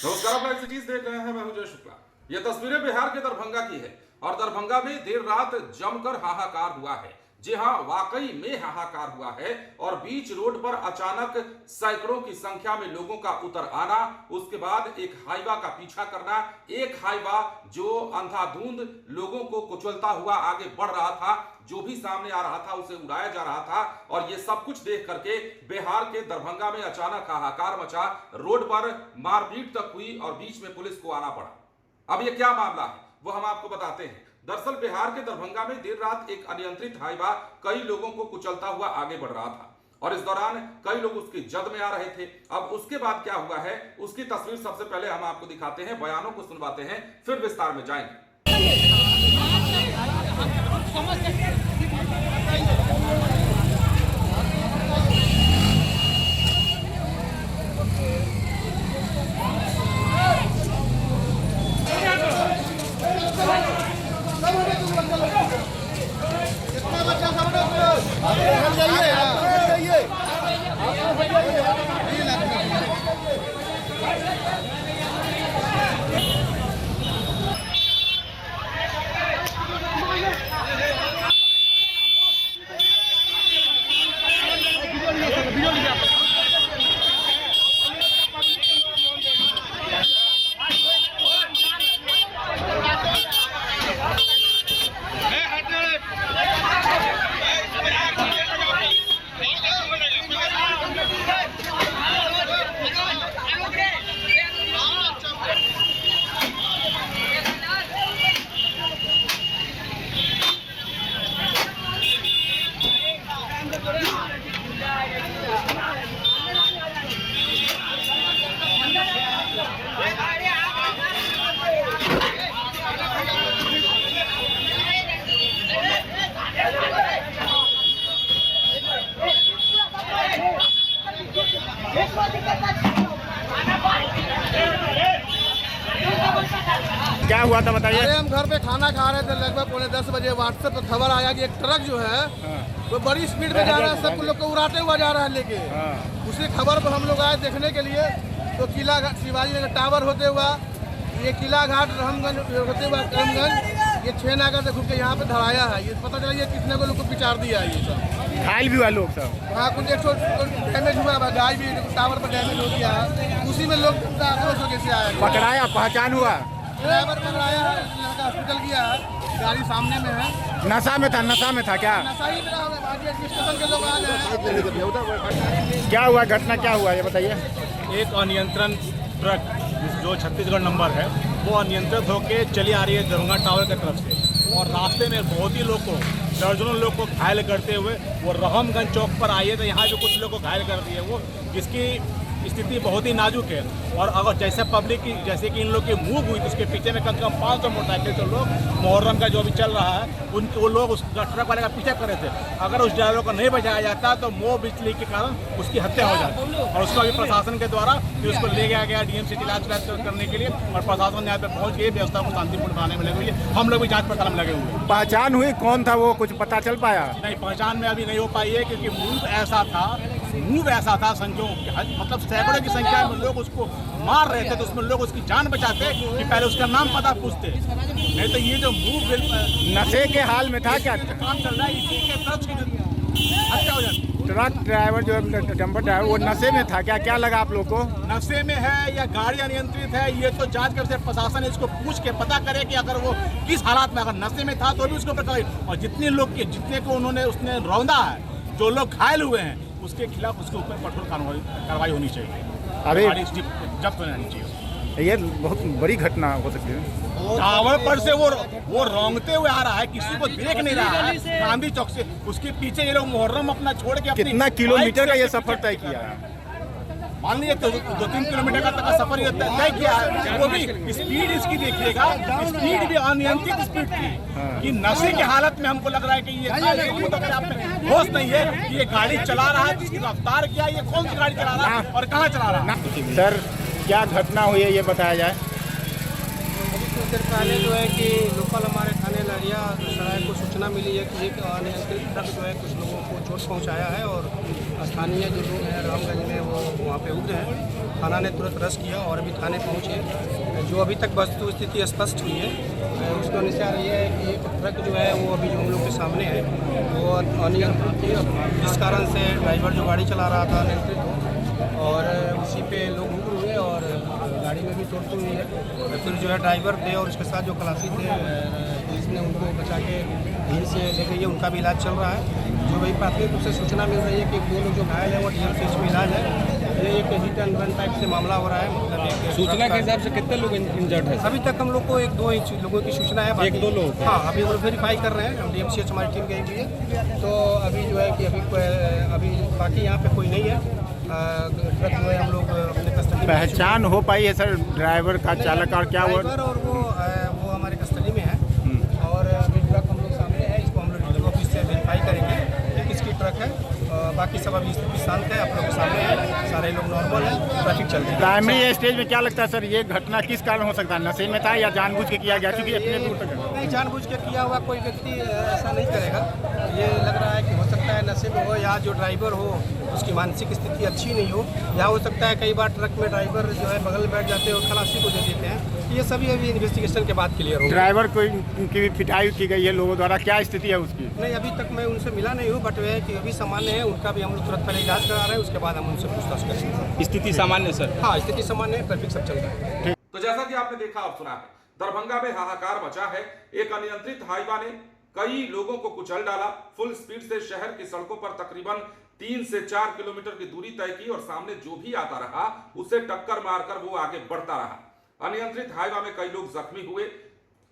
नमस्कार, आप एक्सिटीज देख रहे हैं। मैं हूं जय शुक्ला। ये तस्वीरें बिहार के दरभंगा की है और दरभंगा में देर रात जमकर हाहाकार हुआ है। जी हां, वाकई में हाहाकार हुआ है और बीच रोड पर अचानक सैकड़ों की संख्या में लोगों का उतर आना, उसके बाद एक हाईवा का पीछा करना। एक हाईवा जो अंधाधुंध लोगों को कुचलता हुआ आगे बढ़ रहा था, जो भी सामने आ रहा था उसे उड़ाया जा रहा था। और ये सब कुछ देख करके बिहार के दरभंगा में अचानक हाहाकार मचा, रोड पर मारपीट तक हुई और बीच में पुलिस को आना पड़ा। अब ये क्या मामला है वो हम आपको बताते हैं। दरअसल बिहार के दरभंगा में देर रात एक अनियंत्रित हाईवा कई लोगों को कुचलता हुआ आगे बढ़ रहा था और इस दौरान कई लोग उसकी जद में आ रहे थे। अब उसके बाद क्या हुआ है उसकी तस्वीर सबसे पहले हम आपको दिखाते हैं, बयानों को सुनवाते हैं, फिर विस्तार में जाएंगे। क्या हुआ था बताइए। अरे हम घर पे खाना खा रहे थे, लगभग 9:45 बजे व्हाट्सएप पर खबर आया कि एक ट्रक जो है वो बड़ी स्पीड में जा रहा है, सब लोग को उड़ाते हुआ जा रहा है लेके। उसी खबर पर हम लोग आए देखने के लिए। तो किला घाट शिवाजी नगर टावर होते हुआ ये किला घाट रहमगंज होते हुआ करीमगंज ये 6 नाका से घूम के यहाँ पे धराया है। ये पता चला ये कितने को लोग को पिचार दिया है। ये सब घायल भी हुआ लोग सब। हाँ, कुछ एक डैमेज हुआ है, गाय भी टावर पर डैमेज हो गया है। उसी में लोग आक्रोश होकर से आए। पकड़ाया, पहचान हुआ, ड्राइवर पकड़ाया है, लड़का हॉस्पिटल गया है, गाड़ी सामने में है। नशा में था, नशा में था क्या? नशा ही में रहा, बाकी स्टेशन के लोग आ गए। क्या हुआ, घटना क्या हुआ ये बताइए। एक अनियंत्रण ट्रक जो छत्तीसगढ़ नंबर है वो अनियंत्रित होकर चली आ रही है दरभंगा टावर की तरफ से और रास्ते में बहुत ही लोग को, दर्जनों लोग को घायल करते हुए वो रहमगंज चौक पर आई है। तो यहाँ जो कुछ लोग को घायल कर दिए वो, जिसकी स्थिति बहुत ही नाजुक है। और अगर जैसे पब्लिक की, जैसे कि इन लोग की मूव हुई तो उसके पीछे में कम से कम 500 मोटरसाइकिल से लोग, मुहर्रम का जो अभी चल रहा है वो लोग उस ट्रक वाले का पीछा कर रहे थे। अगर उस ड्राइवर को नहीं बचाया जाता तो मोह बिजली के कारण उसकी हत्या हो जाती। और उसको अभी प्रशासन के द्वारा उसको ले गया गया डीएमसीटी इलाज करने के लिए और प्रशासन यहाँ पे पहुँच गई, व्यवस्था को शांतिपूर्ण बनाने में लगी हुई है। हम लोग भी जाँच पड़ताल में लगे हुए हैं। पहचान हुई कौन था वो, कुछ पता चल पाया? नहीं, पहचान में अभी नहीं हो पाई है क्योंकि मूव ऐसा था संजोग, मतलब सैकड़ों की संख्या में लोग उसको मार रहे थे। तो उसमें लोग उसकी जान बचाते कि पहले उसका नाम पता पूछते, नहीं तो ये जो मूव नशे के हाल में था क्या? काम चल रहा है, इसी के तरफ से हत्या हो जाती। ट्रक ड्राइवर जो डंपर ड्राइवर वो नशे में था क्या? क्या लगा आप लोग को? नशे में है या गाड़ी अनियंत्रित है, ये तो जांच कर प्रशासन इसको पूछ के पता करे कि अगर वो किस हालात में, अगर नशे में था तो भी उसको पता। और जितने को उन्होंने उसने रौंदा है, जो लोग घायल हुए हैं उसके खिलाफ उसके ऊपर कठोर कार्रवाई होनी चाहिए। अरे जब्त होनी चाहिए। ये बहुत बड़ी घटना हो सकती है। टावर पर से वो रोंगते हुए आ रहा है, किसी को देख नहीं रहा है। गांधी चौक से उसके पीछे ये लोग मुहर्रम अपना छोड़ के कितना किलोमीटर का ये सफर तय किया है? मान लीजिए 2-3 किलोमीटर का सफर तय किया है। वो भी स्पीड इसकी देखिएगा, स्पीड भी अनियंत्रित स्पीड थी कि नशे की हालत में हमको लग रहा है कि ये अगर आप में होश नहीं है कि ये गाड़ी चला रहा है, जिसकी रफ्तार क्या है, ये कौन सी गाड़ी चला रहा है और कहाँ चला रहा है। सर क्या घटना हुई है ये बताया जाए। कुछ देर पहले जो है कि लोकल हमारे थाने लहरिया सराय को सूचना मिली है कि एक अनियंत्रित ट्रक जो है कुछ लोगों को चोट पहुंचाया है और स्थानीय जो लोग हैं रामगंज में वो वहाँ पे उतरे हैं। थाना ने तुरंत रश किया और अभी थाने पहुँचे। जो अभी तक वस्तु स्थिति स्पष्ट हुई है उसका अनुसार ये है कि एक ट्रक जो है वो अभी जो हम लोग के सामने है वो अनियंत्रित थी, जिस कारण से ड्राइवर जो गाड़ी चला रहा था अनियंत्रित हो और उसी पे लोग उतर हुए और गाड़ी में भी तोड़ हुई है। फिर जो है ड्राइवर थे और उसके साथ जो खलासी थे पुलिस ने उनको बचा के यहीं से ले गई है, उनका भी इलाज चल रहा है। जो वही प्राथमिक रूप से सूचना मिल रही है कि 2 लोग जो घायल है वो DMCH में इलाज है। ये एक हिट एंड रन टाइप से मामला हो रहा है। मतलब सूचना के हिसाब से कितने लोग इंजर्ड हैं? अभी तक हम लोग को 1-2 लोगों की सूचना है। 1-2 लोग? हाँ, अभी वो वेरीफाई कर रहे हैं। हम DMCH हमारी टीम गई हुई है, तो अभी जो है कि अभी बाकी यहाँ पे कोई नहीं है। ट्रक जो है हम लोग अपने कस्टडी में पहचान हो पाई है सर ड्राइवर का, चालक और क्या वो? ड्राइवर और वो हमारे कस्टडी में है और अभी ट्रक हम लोग सामने है। इसको हम लोग ऑफिस से वेरीफाई करेंगे कि किसकी ट्रक है। बाकी सब अभी स्थिति शांत है, आप लोग के सामने है, सारे लोग नॉर्मल है, ट्रैफिक चल रही है। प्राइमरी स्टेज में क्या लगता है सर, ये घटना किस कारण हो सकता है? नशे में था या जानबूझ के किया गया? क्योंकि अपने दूर तक नहीं, जानबूझ के किया हुआ कोई व्यक्ति ऐसा नहीं करेगा। ये लग रहा है कि हो सकता है नशे में हो या जो ड्राइवर हो उसकी मानसिक स्थिति अच्छी नहीं हो, या हो सकता है कई बार ट्रक में ड्राइवर जो है बगल में बैठ जाते हैं और खलासी को दे देते हैं। ये सभी अभी इन्वेस्टिगेशन के बाद क्लियर होगा। ड्राइवर को की पिटाई की गई है लोगों द्वारा, क्या स्थिति है उसकी? नहीं, अभी तक मैं उनसे मिला नहीं हूँ, बट वह है कि अभी सामान्य है। उनका भी हम लोग तुरंत पहले इलाज करा रहे हैं, उसके बाद हम उनसे पूछताछ करेंगे। स्थिति सामान्य सर? हाँ, स्थिति सामान्य है, ट्रैफिक सब चल रहा है। तो जैसा कि आपने देखा और सुना है, दरभंगा में हाहाकार मचा है। एक अनियंत्रित हाईवा ने कई लोगों को कुचल डाला। फुल स्पीड से शहर की सड़कों पर तकरीबन 3 से 4 किलोमीटर की दूरी तय की और सामने जो भी आता रहा उसे टक्कर मारकर वो आगे बढ़ता रहा। अनियंत्रित हाईवा में कई लोग जख्मी हुए।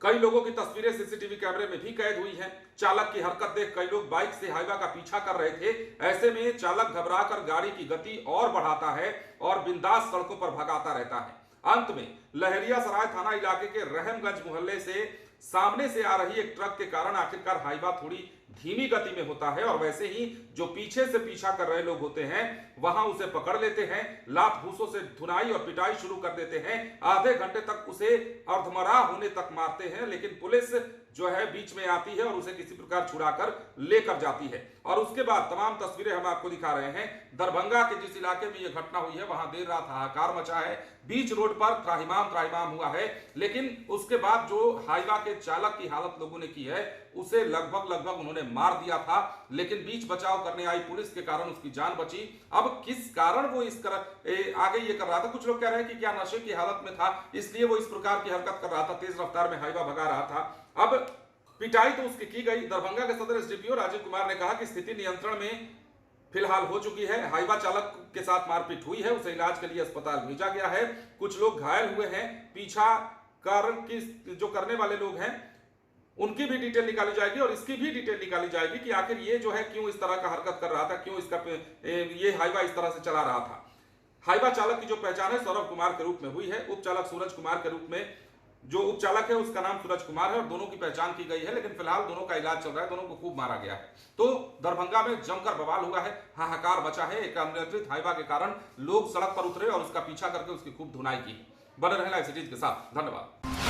कई लोगों की तस्वीरें सीसीटीवी कैमरे में भी कैद हुई हैं। चालक की हरकत देख कई लोग बाइक से हाईवा का पीछा कर रहे थे। ऐसे में चालक घबराकर गाड़ी की गति और बढ़ाता है और बिंदास सड़कों पर भगाता रहता है। अंत में लहरियासराय थाना इलाके के रहमगंज मोहल्ले से सामने से आ रही एक ट्रक के कारण आखिरकार हाईवा थोड़ी धीमी गति में होता है और वैसे ही जो पीछे से पीछा कर रहे लोग होते हैं वहां उसे पकड़ लेते हैं, लात भूसों से धुनाई और पिटाई शुरू कर देते हैं। आधे घंटे तक उसे अर्धमरा होने तक मारते हैं, लेकिन पुलिस जो है बीच में आती है और उसे किसी प्रकार छुड़ाकर लेकर जाती है। और उसके बाद तमाम तस्वीरें हम आपको दिखा रहे हैं। दरभंगा के जिस इलाके में यह घटना हुई है वहां देर रात हाहाकार मचा है। बीच रोड पर त्राहिमाम हुआ है, लेकिन उसके बाद जो हाईवा के चालक की हालत लोगों ने की है उसे लगभग उन्होंने मार दिया था, लेकिन बीच बचाव करने आई पुलिस के कारण उसकी जान बची। अब किस कारण वो इस आगे ये कर रहा था, कुछ लोग कह रहे हैं कि क्या नशे की हालत में था इसलिए वो इस प्रकार की हरकत कर रहा था, तेज रफ्तार में हाईवा भगा रहा था। अब पिटाई तो उसकी की गई। दरभंगा के सदर SDPO राजीव कुमार ने कहा कि स्थिति नियंत्रण में फिलहाल हो चुकी है। हाईवा चालक के साथ मारपीट हुई है, उसे इलाज के लिए अस्पताल भेजा गया है। कुछ लोग घायल हुए हैं। पीछा जो करने वाले लोग हैं उनकी भी डिटेल निकाली जाएगी और इसकी भी डिटेल निकाली जाएगी कि आखिर ये जो है क्यों इस तरह का हरकत कर रहा था, क्यों इसका ये हाईवा इस तरह से चला रहा था। हाईवा चालक की जो पहचान है सौरभ कुमार के रूप में हुई है। उप चालक सूरज कुमार के रूप में जो उप चालक है उसका नाम सूरज कुमार है और दोनों की पहचान की गई है, लेकिन फिलहाल दोनों का इलाज चल रहा है। दोनों को खूब मारा गया है। तो दरभंगा में जमकर बवाल हुआ है, हाहाकार मचा है। एक अनियंत्रित हाईवा के कारण लोग सड़क पर उतरे और उसका पीछा करके उसकी खूब धुनाई की। बने रहना सिटीज के साथ। धन्यवाद।